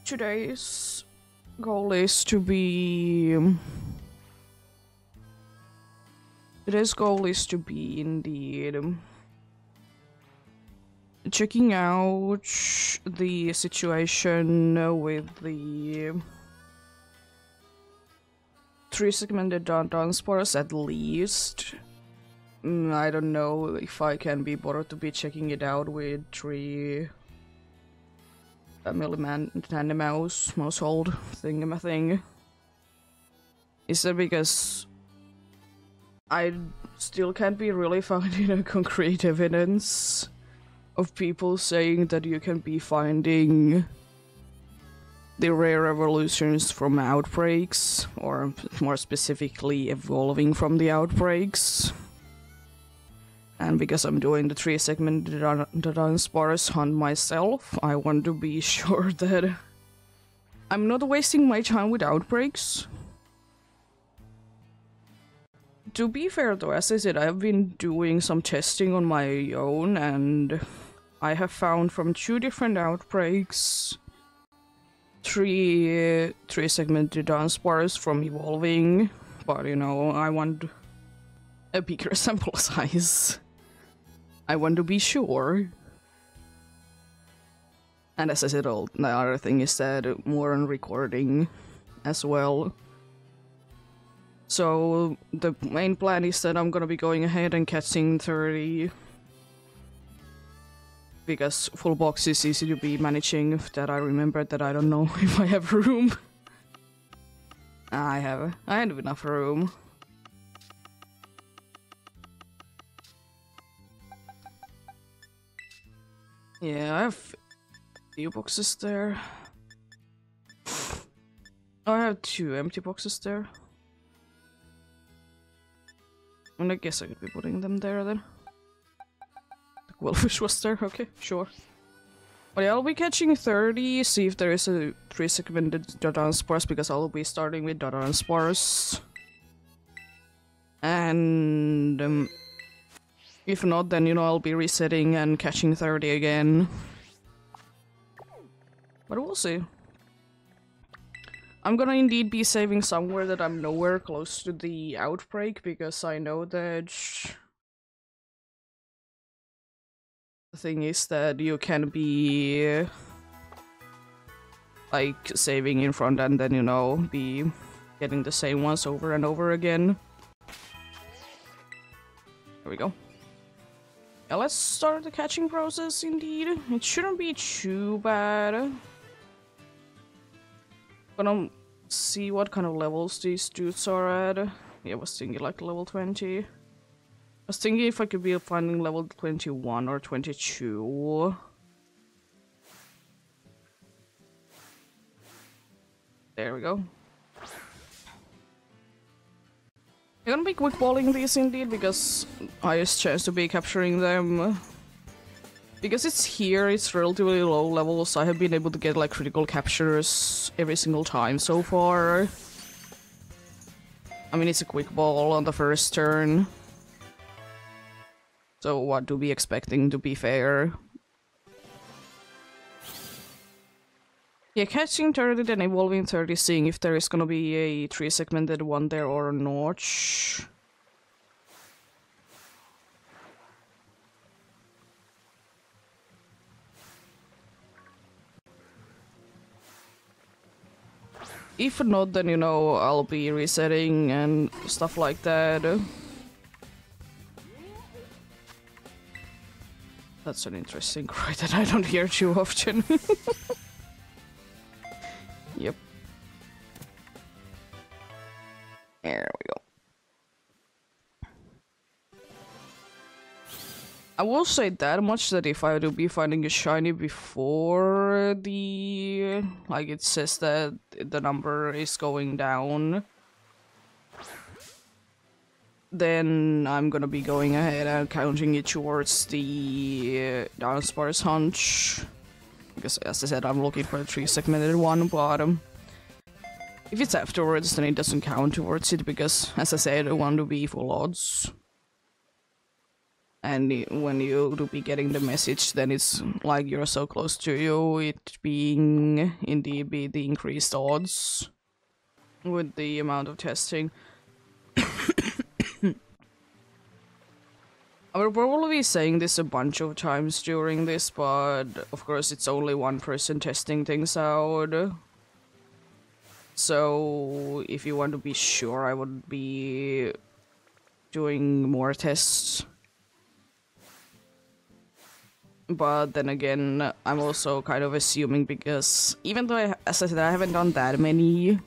today's goal is to be... Today's goal is to be indeed checking out the situation with the 3-segmented Dunsparce at least. I don't know if I can be bothered to be checking it out with 3 family mouse household thing. Is that because I still can't be really finding a concrete evidence of people saying that you can be finding the rare evolutions from outbreaks, or more specifically evolving from the outbreaks. And because I'm doing the 3-segmented Dudunsparce hunt myself, I want to be sure that I'm not wasting my time with outbreaks. To be fair though, as I said, I've been doing some testing on my own, and I have found from 2 different outbreaks 3-segmented Dunsparce from evolving, but you know, I want a bigger sample size. I want to be sure. And as I said, the other thing is that more on recording as well. So the main plan is that I'm gonna be going ahead and catching 30. Because full box is easy to be managing, that I remembered that I don't know if I have room. I have enough room. Yeah, I have a few boxes there. Oh, I have 2 empty boxes there. And I guess I could be putting them there then. Quillfish was there, okay, sure. But yeah, I'll be catching 30, see if there is a 3-segmented Dudunsparce, because I'll be starting with Dudunsparce. And if not, then you know, I'll be resetting and catching 30 again. But we'll see. I'm gonna indeed be saving somewhere that I'm nowhere close to the outbreak, because I know that the thing is that you can be like saving in front and then, you know, be getting the same ones over and over again. There we go. Yeah, let's start the catching process indeed. It shouldn't be too bad. Gonna see what kind of levels these dudes are at. Yeah, I was thinking like level 20. I was thinking if I could be finding level 21 or 22. There we go. I'm gonna be quick balling these indeed, because highest chance to be capturing them. Because it's here, it's relatively low levels, I have been able to get like critical captures every single time so far. I mean, it's a quick ball on the first turn. So what to be expecting, to be fair? Yeah, catching 30 then evolving 30, seeing if there is gonna be a 3-segmented one there or not. If not, then you know, I'll be resetting and stuff like that. That's an interesting cry that I don't hear too often. Yep. There we go. I will say that much, that if I do be finding a shiny before the... like it says that the number is going down, then I'm gonna be going ahead and counting it towards the Dunsparce hunch. Because as I said, I'm looking for a 3-segmented one, but if it's afterwards, then it doesn't count towards it, because as I said, I want to be full odds. And when you do be getting the message, then it's like you're so close to you, it being indeed be the increased odds with the amount of testing. I will probably be saying this a bunch of times during this, but of course it's only one person testing things out. So if you want to be sure, I would be doing more tests. But then again, I'm also kind of assuming because even though, as I said, I haven't done that many,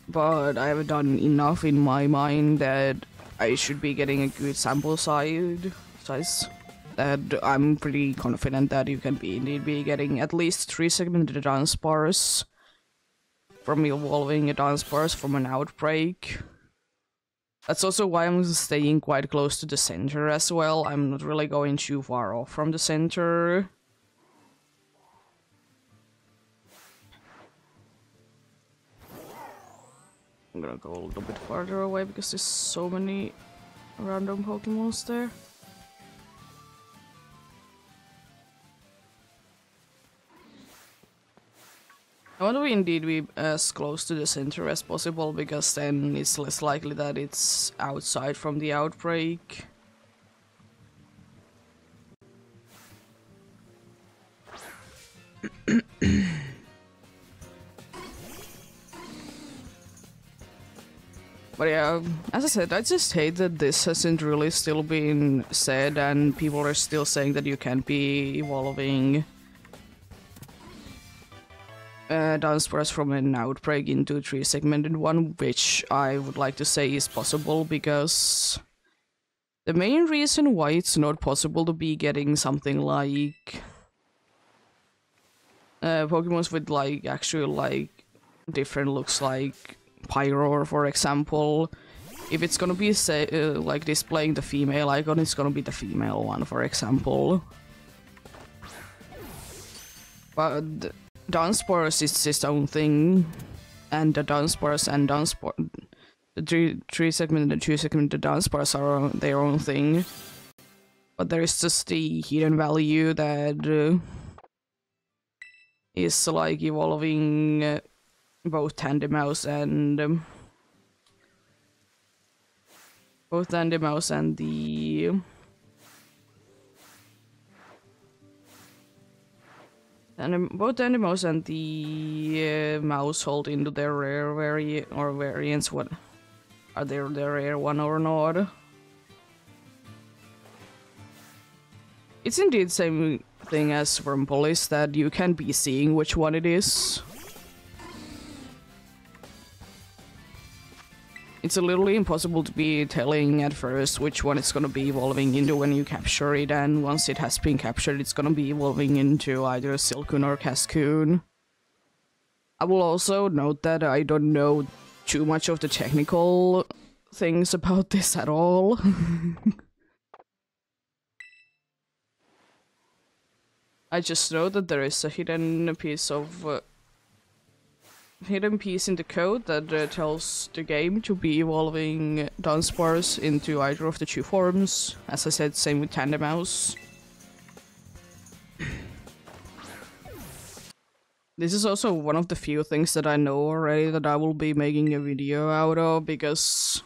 but I have done enough in my mind that I should be getting a good sample size. That I'm pretty confident that you can indeed be getting at least 3 segmented Dunsparce from evolving a Dunsparce from an outbreak. That's also why I'm staying quite close to the center as well. I'm not really going too far off from the center. I'm gonna go a little bit farther away because there's so many random Pokemons there. I want to indeed be as close to the center as possible, because then it's less likely that it's outside from the outbreak. But yeah, as I said, I just hate that this hasn't really still been said and people are still saying that you can't be evolving Dunsparce from an outbreak into a 3-segmented one, which I would like to say is possible, because the main reason why it's not possible to be getting something like Pokemons with like actual like different looks, like Pyro, for example, if it's gonna be like displaying the female icon, it's gonna be the female one, for example. But Dunsparce is its own thing, and the Dunsparce and the 3-segmented and 2-segmented Dunsparce are their own thing. But there is just the hidden value that is like evolving both Tandemouse and the both Tandemouse and the mouse hold into their rare variants. What are they, the rare one or not? It's indeed the same thing as Wormpolis, that you can be seeing which one it is. It's literally impossible to be telling at first which one it's gonna be evolving into when you capture it, and once it has been captured, it's gonna be evolving into either Silcoon or Cascoon. I will also note that I don't know too much of the technical things about this at all. I just know that there is a hidden piece in the code that tells the game to be evolving Dunsparce into either of the 2 forms. As I said, same with Tandemouse. This is also one of the few things that I know already that I will be making a video out of, because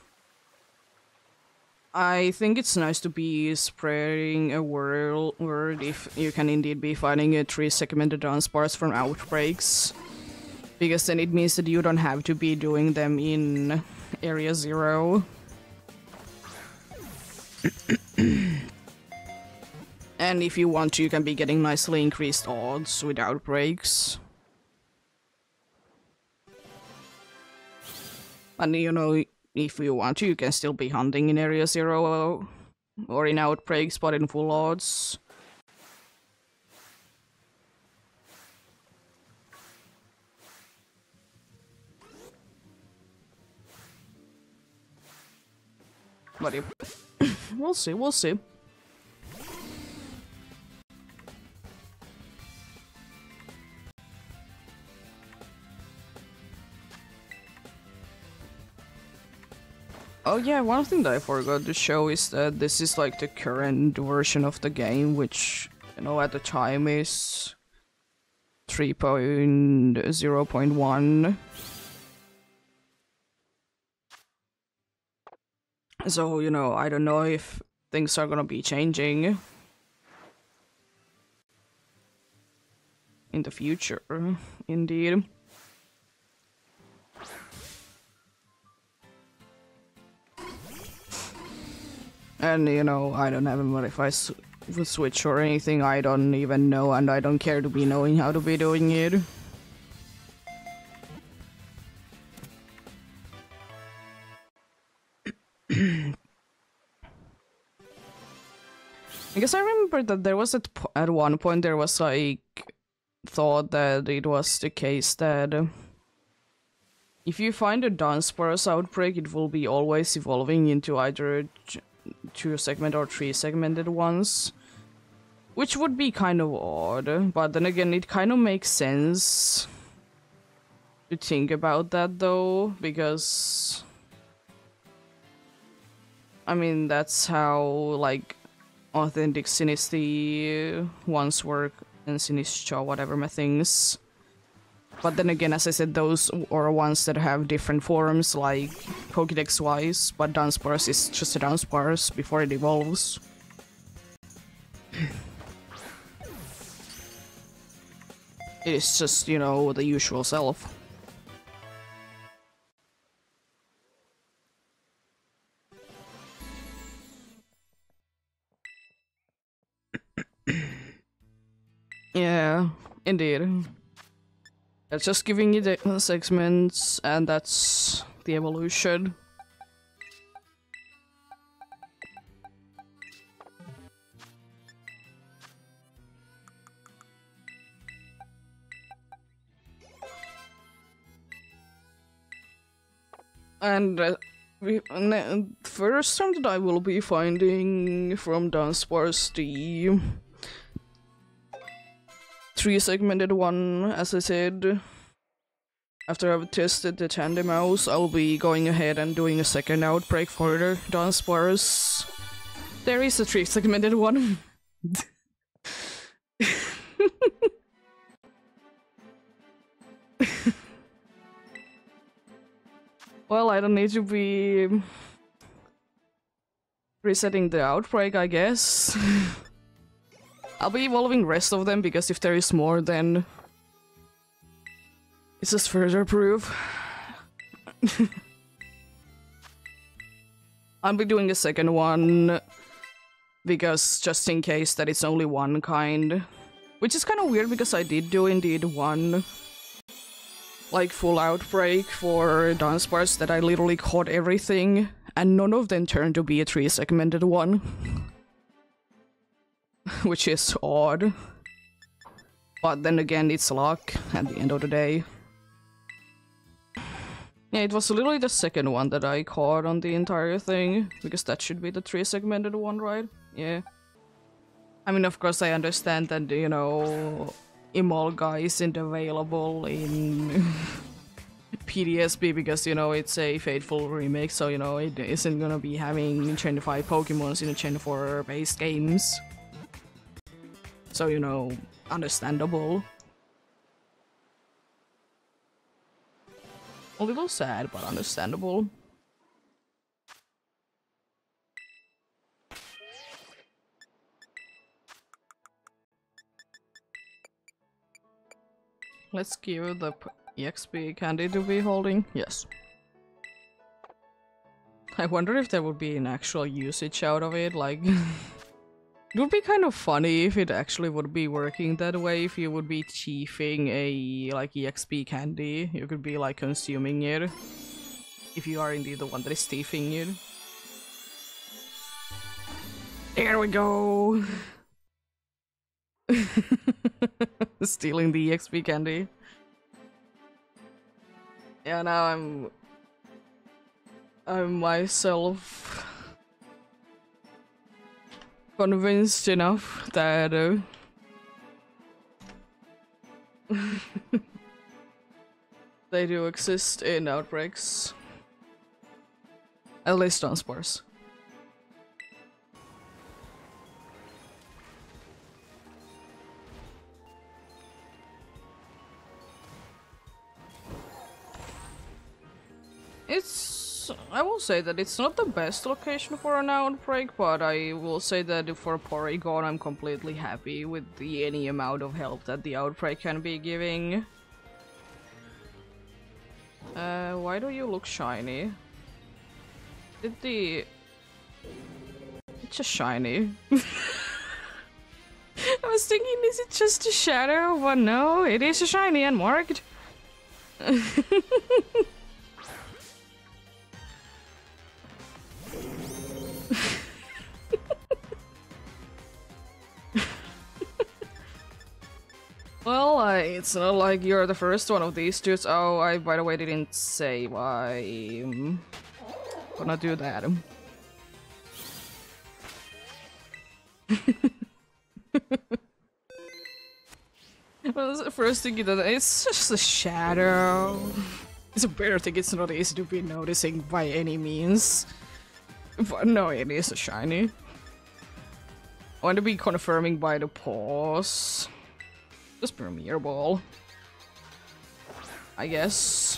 I think it's nice to be spreading a word if you can indeed be finding a 3-segmented Dunsparce from outbreaks. Because then it means that you don't have to be doing them in Area 0. And if you want to, you can be getting nicely increased odds with outbreaks. And you know, if you want to, you can still be hunting in Area 0 or in outbreaks, but in full odds. But yeah, we'll see. Oh yeah, one thing that I forgot to show is that this is like the current version of the game, which, you know, at the time is 3.0.1. So, you know, I don't know if things are gonna be changing in the future, indeed. And, you know, I don't have a modify switch or anything, I don't even know, and I don't care to be knowing how to be doing it. Because I remember that there was at one point there was like thought that it was the case that if you find a Dunsparce outbreak, it will be always evolving into either 2-segment or 3-segmented ones, which would be kind of odd. But then again, it kind of makes sense to think about that though, because I mean that's how like authentic Sinisty ones work and Sinistra whatever my things. But then again, as I said, those are ones that have different forms, like Pokédex wise, but Dunsparce is just a Dunsparce before it evolves. It is just, you know, the usual self. Yeah, indeed. It's just giving you the segments, and that's the evolution. And first time that I will be finding from Dunsparce the 3-segmented one, as I said. After I've tested the tandem mouse, I'll be going ahead and doing a second outbreak for the Dunsparce. There is a 3-segmented one. Well, I don't need to be resetting the outbreak, I guess. I'll be evolving rest of them, because if there is more, then it's just further proof. I'll be doing a second one, because just in case that it's only one kind. Which is kind of weird, because I did do indeed one like full outbreak for Dunsparce that I literally caught everything, and none of them turned to be a 3-segmented one. Which is odd. But then again, it's luck at the end of the day. Yeah, it was literally the second one that I caught on the entire thing, because that should be the 3-segmented one, right? Yeah. I mean, of course I understand that, you know, Emolga isn't available in PDSB because, you know, it's a Fateful remake, so, you know, it isn't gonna be having 25 Pokemons in the Gen 4 based games. So, you know, understandable. A little sad, but understandable. Let's give the EXP candy to be holding. Yes. I wonder if there would be an actual usage out of it, like... It would be kind of funny if it actually would be working that way, if you would be chiefing a, like, EXP candy. You could be, like, consuming it. If you are indeed the one that is thieving it. There we go! Stealing the EXP candy. Yeah, now I'm myself convinced enough that they do exist in outbreaks. At least Dunsparce. I will say that it's not the best location for an outbreak, but I will say that for Porygon I'm completely happy with any amount of help that the outbreak can be giving. Why do you look shiny? It's just shiny. I was thinking, is it just a shadow? But no, it is a shiny and marked. Well, it's not like you're the first one of these dudes. Oh, I, by the way, didn't say why I'm gonna do that. Well, that's the first thing that it's just a shadow. It's a better thing, it's not easy to be noticing by any means. But no, it is a shiny. I want to be confirming by the paws. Just Premier Ball, I guess.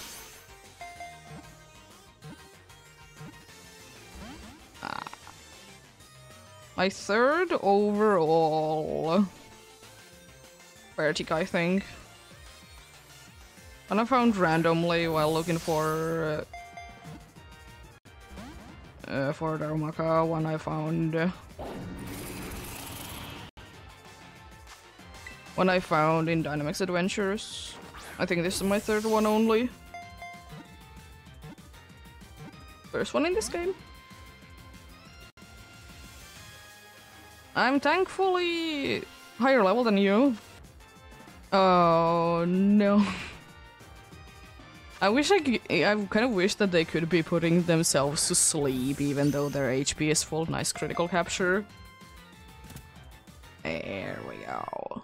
My third overall Vertic, I think. And I found randomly while looking for Darumaka one I found. One I found in Dynamax Adventures. I think this is my third one only. First one in this game. I'm thankfully higher level than you. Oh no. I kind of wish that they could be putting themselves to sleep even though their HP is full. Nice critical capture. There we go.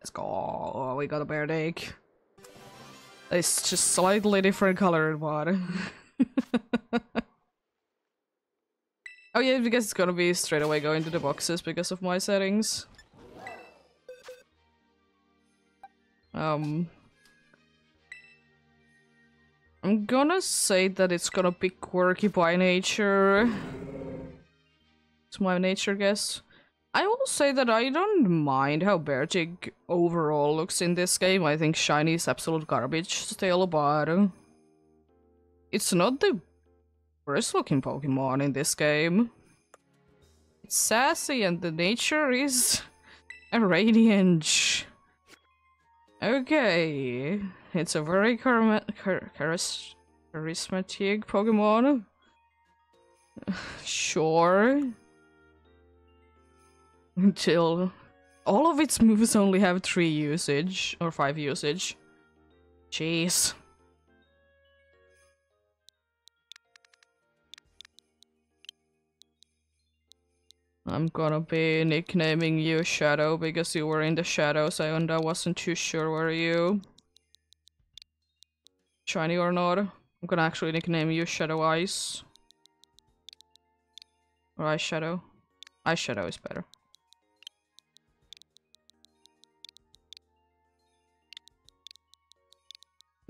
Let's go. Oh, we got a Beardick. It's just slightly different colored, but... Oh yeah, because it's gonna be straight away going to the boxes because of my settings. I'm gonna say that it's gonna be quirky by nature. It's my nature guess. I will say that I don't mind how Beartic overall looks in this game. I think shiny is absolute garbage still, but it's not the worst looking Pokemon in this game. It's sassy and the nature is a radiant. Okay, it's a very charismatic Pokemon. Sure. Until all of its moves only have 3 usage or 5 usage. Jeez. I'm gonna be nicknaming you Shadow because you were in the shadows and I wasn't too sure were you shiny or not. I'm gonna actually nickname you Shadow Ice. Or Ice Shadow. Ice Shadow is better.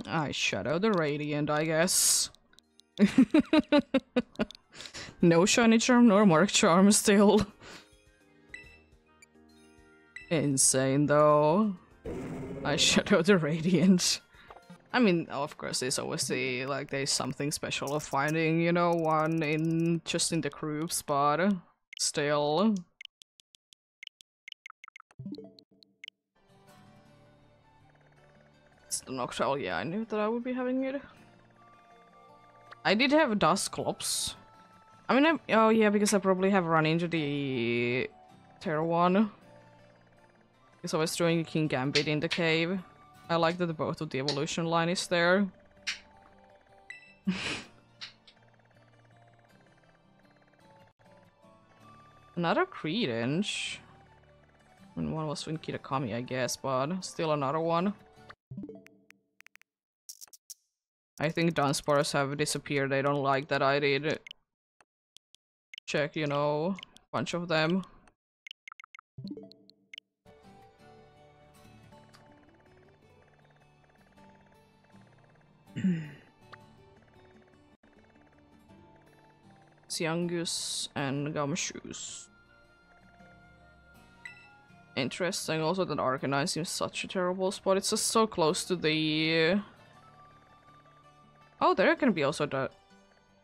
I Shadow the Radiant, I guess. No shiny charm nor mark charm still. Insane though. I Shadow the Radiant. I mean, of course, there's always there's something special of finding, you know, one in just in the groups, but still. It's the Noctowl, yeah, I knew that I would be having it. I did have Dusclops. I mean, oh yeah, because I probably have run into the Terra one. Because I was doing King Gambit in the cave. I like that both of the evolution line is there. Another Credence. And one was in Kitakami, I guess, but still another one. I think Dunsparce have disappeared. They don't like that I did check, you know, a bunch of them. Siangus and Gumshoes. Interesting also that Arcanine seems such a terrible spot. It's just so close to the... Oh, there can be also the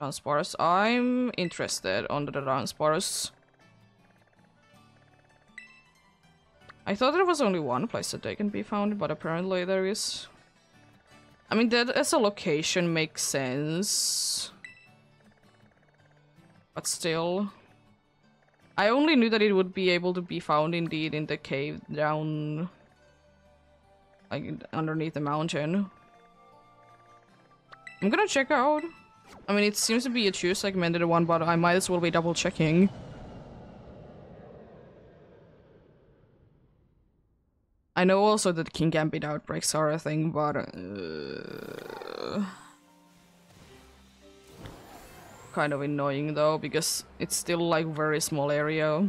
Dunsparce. I'm interested on the Dunsparce. I thought there was only one place that they can be found, but apparently there is. I mean, that as a location makes sense. But still. I only knew that it would be able to be found indeed in the cave down... like, underneath the mountain. I'm gonna check out. I mean, it seems to be a two-segmented one, but I might as well be double-checking. I know also that King Gambit outbreaks are a thing, but... kind of annoying though, because it's still like very small area.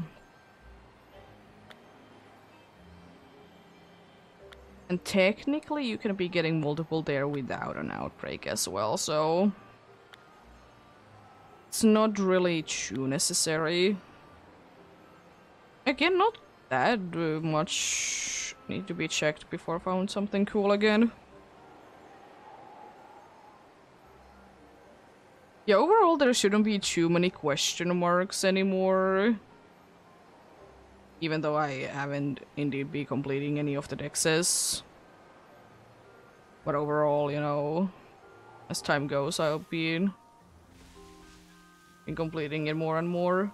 And technically you can be getting multiple there without an outbreak as well, so... it's not really too necessary. Again, not that much need to be checked before I found something cool again. Yeah, overall there shouldn't be too many question marks anymore. Even though I haven't indeed been completing any of the dexes. But overall, you know, as time goes, I'll be completing it more and more.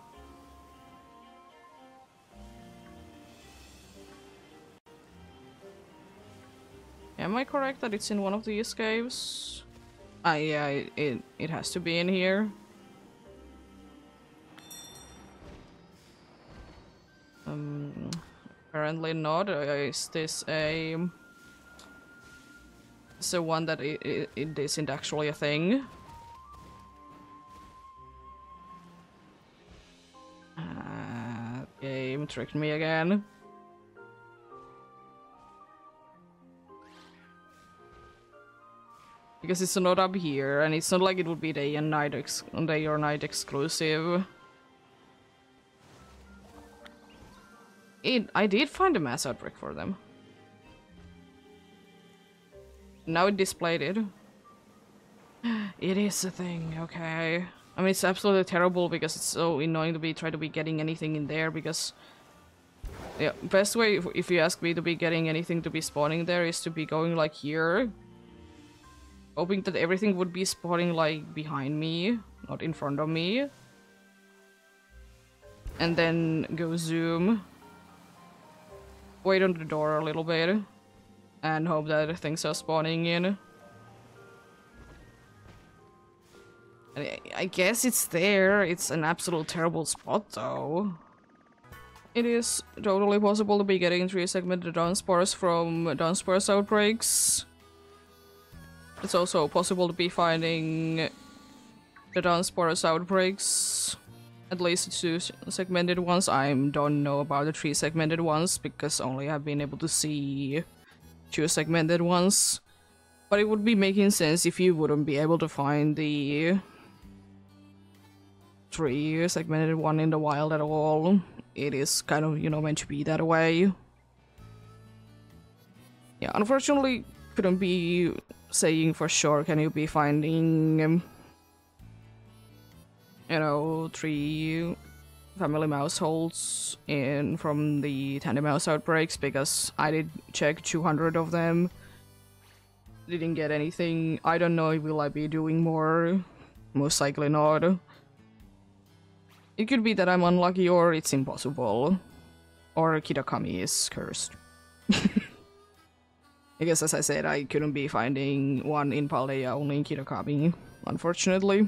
Am I correct that it's in one of these caves? Yeah, it has to be in here. Apparently not. Is this a... so one that it isn't actually a thing? Game tricked me again. Because it's not up here, and it's not like it would be day or night exclusive. I did find a mass outbreak for them. Now it displayed it. It is a thing, okay. I mean, it's absolutely terrible because it's so annoying to try to be getting anything in there, because... yeah, best way, if you ask me, to be getting anything to be spawning there is to be going like here. Hoping that everything would be spawning like behind me, not in front of me. And then go zoom. Wait on the door a little bit. And hope that things are spawning in. I guess it's there. It's an absolute terrible spot though. It is totally possible to be getting 3-segmented Dunsparce from Dunsparce outbreaks. It's also possible to be finding the Dunsparce outbreaks. At least 2-segmented ones. I don't know about the 3-segmented ones because only I've been able to see 2-segmented ones. But it would be making sense if you wouldn't be able to find the 3-segmented one in the wild at all. It is kind of, you know, meant to be that way. Yeah, unfortunately, couldn't be saying for sure can you be finding, you know, 3 family mouse holes in from the tandem mouse outbreaks, because I did check 200 of them. Didn't get anything. I don't know, will I be doing more? Most likely not. It could be that I'm unlucky, or it's impossible. Or Kitakami is cursed. Because as I said, I couldn't be finding one in Paldea, only in Kitakami, unfortunately.